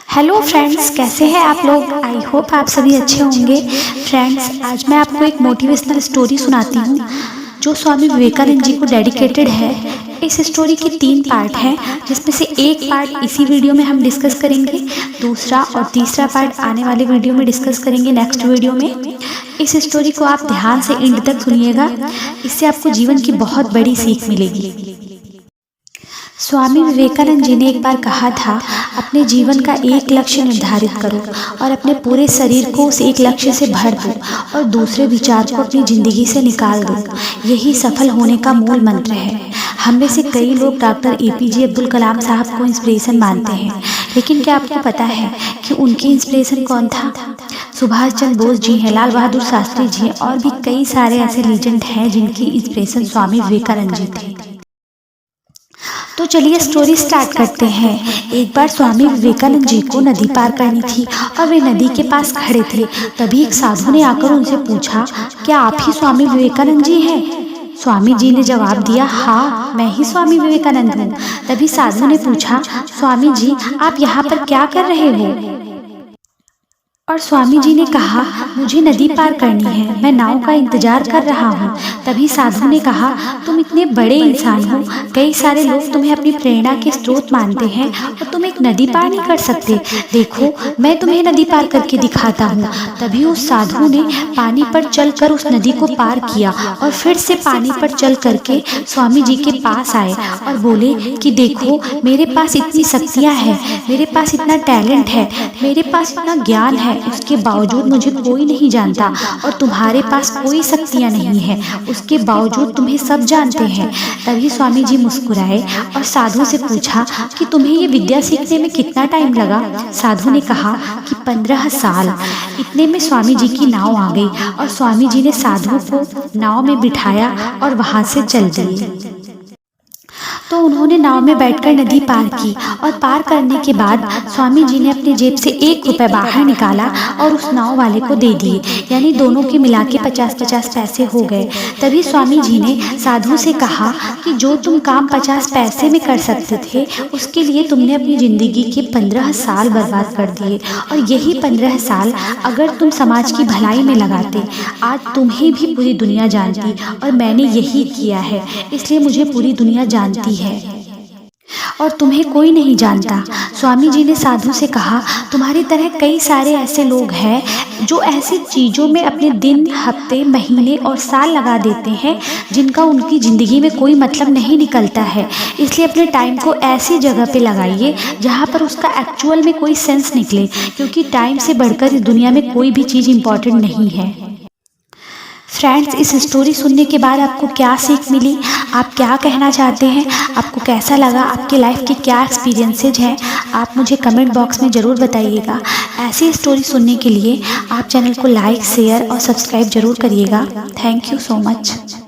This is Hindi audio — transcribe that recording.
हेलो फ्रेंड्स, कैसे हैं आप लोग। आई होप आप सभी अच्छे होंगे। फ्रेंड्स, आज मैं आपको एक मोटिवेशनल स्टोरी सुनाती हूँ जो स्वामी विवेकानंद जी को डेडिकेटेड है। इस स्टोरी के 3 पार्ट हैं, जिसमें से एक पार्ट इसी वीडियो में हम डिस्कस करेंगे, दूसरा और तीसरा पार्ट आने वाले वीडियो में डिस्कस करेंगे, नेक्स्ट वीडियो में। इस स्टोरी को आप ध्यान से एंड तक सुनिएगा, इससे आपको जीवन की बहुत बड़ी सीख मिलेगी। स्वामी विवेकानंद जी ने एक बार कहा था, अपने जीवन का एक लक्ष्य निर्धारित करो और अपने पूरे शरीर को उस एक लक्ष्य से भर दो और दूसरे विचार को अपनी ज़िंदगी से निकाल दो। यही सफल होने का मूल मंत्र है। हम में से कई लोग डॉक्टर APJ अब्दुल कलाम साहब को इंस्पिरेशन मानते हैं, लेकिन क्या आपको पता है कि उनकी इंस्पिरेशन कौन था? सुभाष चंद्र बोस जी हैं, लाल बहादुर शास्त्री जी हैं और भी कई सारे ऐसे लीजेंड हैं जिनकी इंस्पिरेशन स्वामी विवेकानंद जी थे। तो चलिए स्टोरी स्टार्ट करते हैं। एक बार स्वामी विवेकानंद जी को नदी पार करनी थी और वे नदी के पास खड़े थे। तभी एक साधु ने आकर उनसे पूछा, क्या आप ही स्वामी विवेकानंद जी हैं? स्वामी जी ने जवाब दिया, हाँ, मैं ही स्वामी विवेकानंद हूँ। तभी साधु ने पूछा, स्वामी जी, आप यहाँ पर क्या कर रहे हो? और स्वामी जी ने कहा, मुझे नदी पार करनी है, मैं नाव का इंतजार कर रहा हूँ। तभी साधु ने कहा, तुम इतने बड़े इंसान हो, कई सारे लोग तुम्हें अपनी प्रेरणा के स्रोत मानते हैं और तुम एक नदी पार नहीं कर सकते। देखो, मैं तुम्हें नदी पार करके दिखाता हूँ। तभी उस साधु ने पानी पर चलकर उस नदी को पार किया और फिर से पानी पर चल करके स्वामी जी के पास आए और बोले कि देखो, मेरे पास इतनी शक्तियाँ हैं, मेरे पास इतना टैलेंट है, मेरे पास इतना ज्ञान है, उसके बावजूद मुझे कोई नहीं जानता और तुम्हारे पास कोई शक्तियाँ नहीं है, उसके बावजूद तुम्हें सब जानते हैं। तभी स्वामी जी मुस्कुराए और साधु से पूछा कि तुम्हें ये विद्या सीखने में कितना टाइम लगा? साधु ने कहा कि 15 साल। इतने में स्वामी जी की नाव आ गई और स्वामी जी ने साधु को नाव में बिठाया और वहां से चल दिए। तो उन्होंने नाव में बैठकर नदी पार की और पार करने के बाद स्वामी जी ने अपनी जेब से 1 रुपया बाहर निकाला और उस नाव वाले को दे दिए, यानी दोनों के मिला के 50-50 पैसे हो गए। तभी स्वामी जी ने साधु से कहा कि जो तुम काम 50 पैसे में कर सकते थे, उसके लिए तुमने अपनी ज़िंदगी के 15 साल बर्बाद कर दिए और यही 15 साल अगर तुम समाज की भलाई में लगाते, आज तुम्हें भी पूरी दुनिया जानती और मैंने यही किया है, इसलिए मुझे पूरी दुनिया जानती है और तुम्हें कोई नहीं जानता। स्वामी जी ने साधु से कहा, तुम्हारी तरह कई सारे ऐसे लोग हैं जो ऐसी चीज़ों में अपने दिन, हफ्ते, महीने और साल लगा देते हैं जिनका उनकी ज़िंदगी में कोई मतलब नहीं निकलता है। इसलिए अपने टाइम को ऐसी जगह पे लगाइए जहाँ पर उसका एक्चुअल में कोई सेंस निकले, क्योंकि टाइम से बढ़कर इस दुनिया में कोई भी चीज़ इम्पॉर्टेंट नहीं है। फ्रेंड्स, इस स्टोरी सुनने के बाद आपको क्या सीख मिली? आप क्या कहना चाहते हैं? आपको कैसा लगा? आपके लाइफ के क्या एक्सपीरियंसेज हैं? आप मुझे कमेंट बॉक्स में ज़रूर बताइएगा। ऐसी स्टोरी सुनने के लिए आप चैनल को लाइक, शेयर और सब्सक्राइब ज़रूर करिएगा। Thank you so much.